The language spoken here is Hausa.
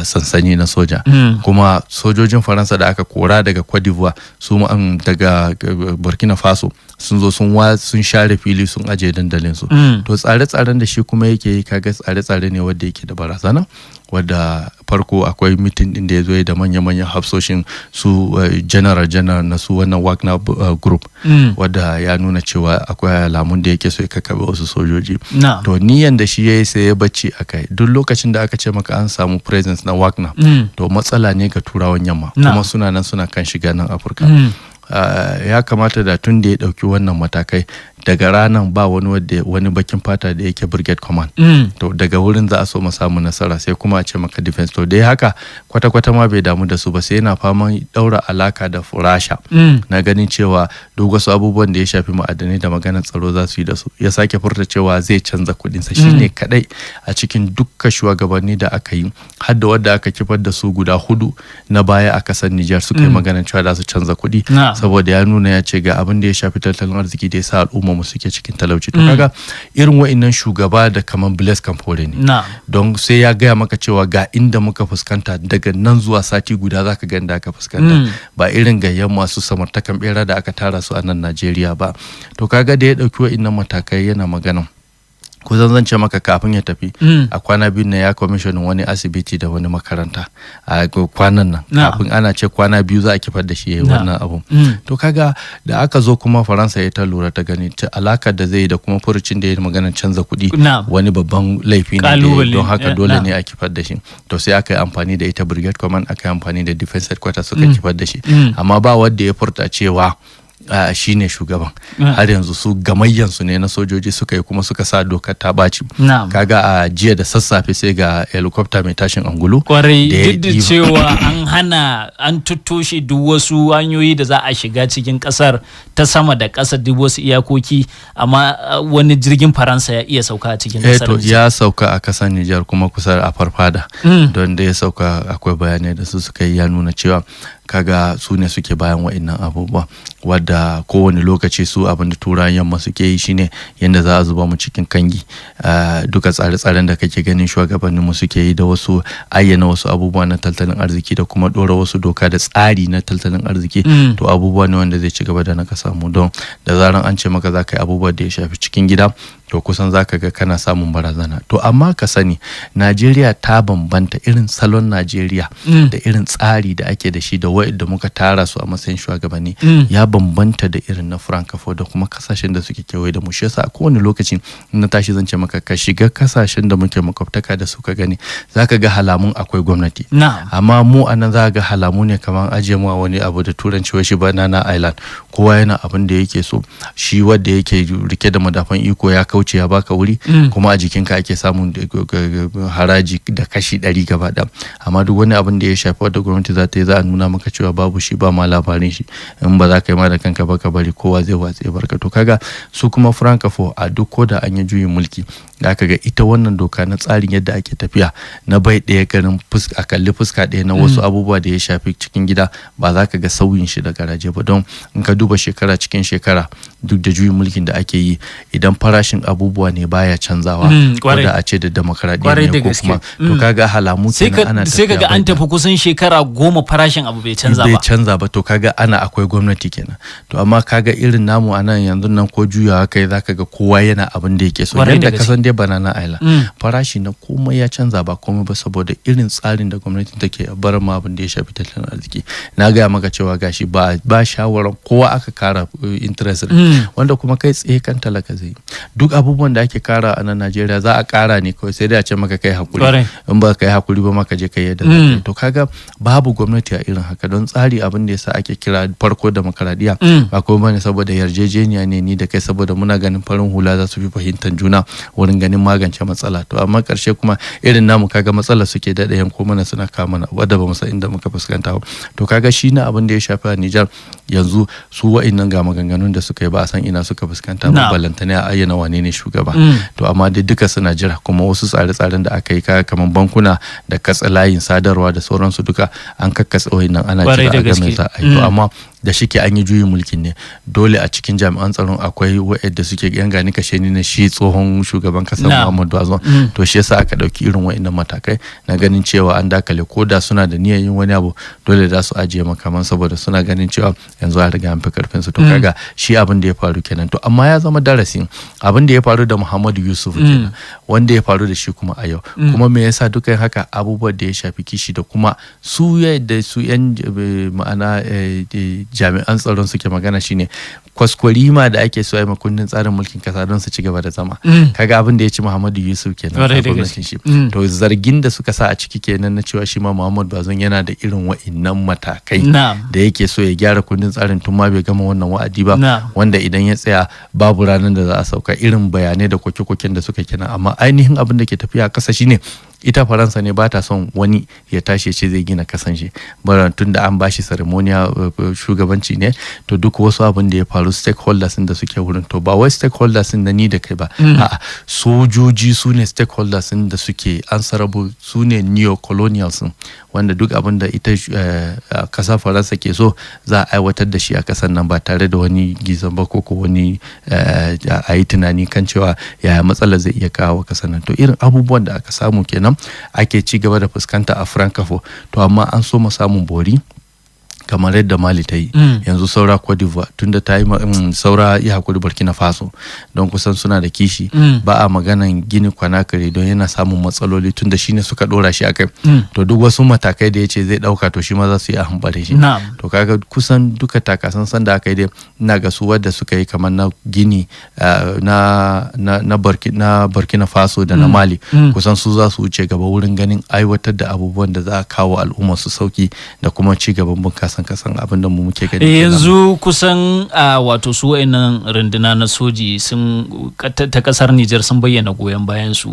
sansani na soja. Kuma sojojin Faransa da aka kora daga Cote d'Ivoire su daga Burkina Faso sun zo sun share fili sun aje dandalin su. To tsare-tsaren da shi kuma yake yi kaga tsare-tsare ne wanda yake da barazana, wadda farko akwai mitin din da ya zo da manya-manyan hafsoshin su general na su wannan Wagner group, wadda ya nuna cewa akwai alamun da yake so ya kakkabe wasu sojoji. To niyan da shi yayi sai ya bacci akai. Duk lokacin da aka ce maka an samu presence na Wagner to matsala ne ga turawan yamma, kuma suna kan shiga nan Afirka. Ya kamata da tun da ya dauki wannan matakai daga ranar ba wani bakin fata da yake brigade command, to daga wurin za a so mu samu nasara, sai kuma a ce maka defense. To dai haka kwata-kwata ma bai damu da su ba, sai yana faman daura alaka da Rasha na ganin cewa duk wasu abubuwan da ya shafi ma'adanai da maganar tsaro za su yi da su. Ya sake furta cewa zai canza kudinsa, shine kadai a cikin dukkan shugabanni da aka yi, har da wadda aka kifar da su guda 4 na baya a kasar Nijar suka yi maganar cewa za su canza kudi, saboda ya nuna ya ce ga abin da ya shafi tattalin arziki da ya sa al'umma mu suke cikin talauci. To kaga irin wa'annan shugaba da kaman Blaise Compaoré ne, don sai ya gaya maka cewa ga inda muka fuskanta, daga nan zuwa sati guda zaka ga inda aka fuskanta, ba irin gayyan masu samartakan bera da aka tara su a nan Najeriya ba. To kaga da ya dauki wa'annan matakai yana magana, kusan zan ce maka kafin ya tafi a kwana biyu na ya commissionin wani asibiti da wani makaranta a kwanan nan, kafin ana ce kwana biyu za a kifar da shi yayi wannan abu. To kaga da aka zo kuma Faransa ya ta lura ta gani ta alakar da zai yi da kuma furucin da ya magana canza kuɗi wani babban laifi ne, don haka dole ne a kifar da shi. To sai aka yi amfani da ita brigade command, aka yi amfani da defense headquarters suka kifar da shi, amma ba wanda ya furta cewa shi ne shugaban. Har yanzu su gamayyansu ne na sojoji suka yi, kuma suka sa dokar ta ɓaci. Kaga a jiya da sassafe sai ga helicopter mai tashin angulu, kwarai, duk da cewa an tuttoshe duk wasu hanyoyi da za a shiga cikin kasar ta sama da ƙasa, duk wasu iyakoki, amma wani jirgin Faransa ya iya sauka a cikin kasar. To ya sauka a kasar Nijar, kuma kusa a Farfada, don da ya sauka akwai bayanai da su suka yi, ya nuna cewa kaga su ne suke bayan wa'annan abubuwa, wadda kowane lokaci su abin da turawan yamma suke yi shine yadda za a zuba mu cikin kangi. Duka tsare-tsaren da kake ganin shugabanninmu suke yi da wasu ayyana wasu abubuwa na tattalin arziki da kuma ɗora wasu doka da tsari na tattalin arziki, to abubuwa ne wanda zai ci gaba da naka samu, don da zaran an ce maka za ka yi abubuwa da ya shafi cikin gida, to kusan za ka ga kana samun barazana. To amma ka sani Najeriya ta bambanta, irin salon Najeriya da irin tsari da ake da shi da wa'anda muka tara su a matsayin shugabanni ya bambanta da irin na Francophone da kuma kasashen da suke kewaye da mu. Shi yasa a kowane lokaci na tashi zan ce maka ka shiga kasashen da muke makwabtaka da su ka gani, zaka ga halamun akwai gwamnati, amma mu anan za ga halamu ne kamar ajiye mu a wani abu da turanci wai shi banana island, kowa yana abin da yake so. Shi wanda yake rike da madafan iko ya kauce ya baka wuri, kuma a jikinka ake samun haraji da kashi 100 gaba ɗaya, amma duk wani abin da ya shafi wadda gwamnati za ta yi, za a nuna maka cewa babu shi, ba ma labarin shi. In ba za ka yi ma da kanka ba ka bari, kowa zai watse barka. To kaga su kuma Francophone a duk ko da an yi juyin mulki, da aka ga ita wannan doka na tsarin yadda ake tafiya na bai ɗaya garin a kalli fuska ɗaya na wasu abubuwa da ya shafi cikin gida, ba za ka ga sauyin shi da garaje ba. Don in ka duba shekara cikin shekara, duk da juyin mulkin da ake yi, idan farashin abubuwa ne baya canzawa, ko da a ce da demokaradiyya ne ko kuma, to kaga halamu kenan ana tafiya, sai kaga an tafi kusan shekara 10 farashin abu bai canza ba. To kaga ana akwai gwamnati kenan. To amma kaga irin namu anan yanzu nan, ko juyawa kai zaka ga kowa yana abin da yake so, yadda kasan dai banana island, farashi na komai ya canza, ba komai ba saboda irin tsarin da gwamnati take bar ma abin da ya shafi tattalin arziki. Na gaya maka cewa gashi ba shawaran kowa aka kara interest, wanda kuma kai tsaye kan talaka zai. Duk abubuwan da ake kara a nan Najeriya za a kara ne kawai, sai dai a ce maka kai hakuri, in ba kai hakuri ba maka je kai yadda. To kaga babu gwamnati a irin haka, don tsari abin da yasa ake kira farko demokaradiyya ba ko bane saboda yarjejeniya ne ni da kai, saboda muna ganin farin hula za su fi fahimtar juna wurin ganin magance matsala. To amma karshe kuma irin namu kaga matsalar suke daɗa yanko mana, suna kawo mana wadda ba mu san inda muka fuskanta ba. To kaga shi na abin da ya shafi a Nijar, yanzu su wa'innan ga maganganun da suka yi ba a san ina suka fuskanta ba, balantane a ayyana wane ne shugaba. To amma dai duka suna jira, kuma wasu tsare-tsaren da aka yi kamar bankuna da katsa layin sadarwa da sauransu duka an kakkatsa wa'innan ana jira a game za a yi. To amma da shike an yi juyin mulkin ne, dole a cikin jami'an tsaron akwai wa'yanda suke yan gani kashe ni na shi tsohon shugaban kasar Muhammadu Bazoum. To shi yasa aka dauki irin wa'innan matakai na ganin cewa an dakale, ko da suna da niyyar yin wani abu dole za su ajiye makaman saboda suna ganin cewa yanzu a riga an fi karfin su. To kaga shi abin da ya faru kenan. To amma ya zama darasi abin da ya faru da Muhammadu Yusuf kenan, wanda ya faru da shi kuma a yau. Kuma me yasa dukan haka abubuwan da ya shafi kishi da kuma su yadda su yan ma'ana jami'an tsaron suke magana shine kwaskwarima da ake so a yi kundin tsarin mulkin kasa don su ci gaba da zama. Kaga abin da ya ci Muhammadu Yusuf kenan a gwamnatin shi. To zargin da suka sa a ciki kenan na cewa shi ma Muhammadu Bazoum yana da irin wa'innan matakai da yake so ya gyara kundin tsarin tun ma bai gama wannan wa'adi ba, wanda idan ya tsaya babu ranar da za a sauka, irin bayanai da koke-koken da suka kenan. Amma ainihin abin da ke tafiya a kasa shine ita Faransa ne ba ta son wani ya tashi ce zai gina kasan shi, tun da an bashi ceremonial shugabanci ne. To duk wasu abin da ya faru stakeholders da suke wurin, to ba wai stakeholders da ni da kai ba, a'a sojoji su ne stakeholders da suke answerable, su ne neo-colonials, wanda duk abin da ita kasar Faransa ke so za a aiwatar da shi a kasar nan ba tare da wani gizon ba ko wani a yi tunani kan cewa yaya matsalar zai iya kawo kasar nan. To irin abubuwan da aka samu kenan ake ci gaba da fuskanta a Francophonie. To amma an so mu samun bori kamar yadda Mali ta yi, yanzu saura Cote d'Ivoire, tunda ta yi saura ya hakuri Burkina Faso, don kusan suna da kishi. Ba a maganan Gini Conakry don yana samun matsaloli tunda shine suka dora shi akai. To duk wasu matakai da yace zai dauka to shi ma za su yi a hambare shi. To kaga kusan duka takasansan da aka yi dai ina ga su wadda suka yi kamar na Gini na Burkina Faso da na Mali, kusan su za su wuce gaba wurin ganin aiwatar da abubuwan da za a kawo al'umma su sauki da kuma ci gaban bunkasa kasan abin da mu muke gani. Yanzu kusan wato su wayannan runduna na soji sun ta kasar Nijar sun bayyana goyon bayan su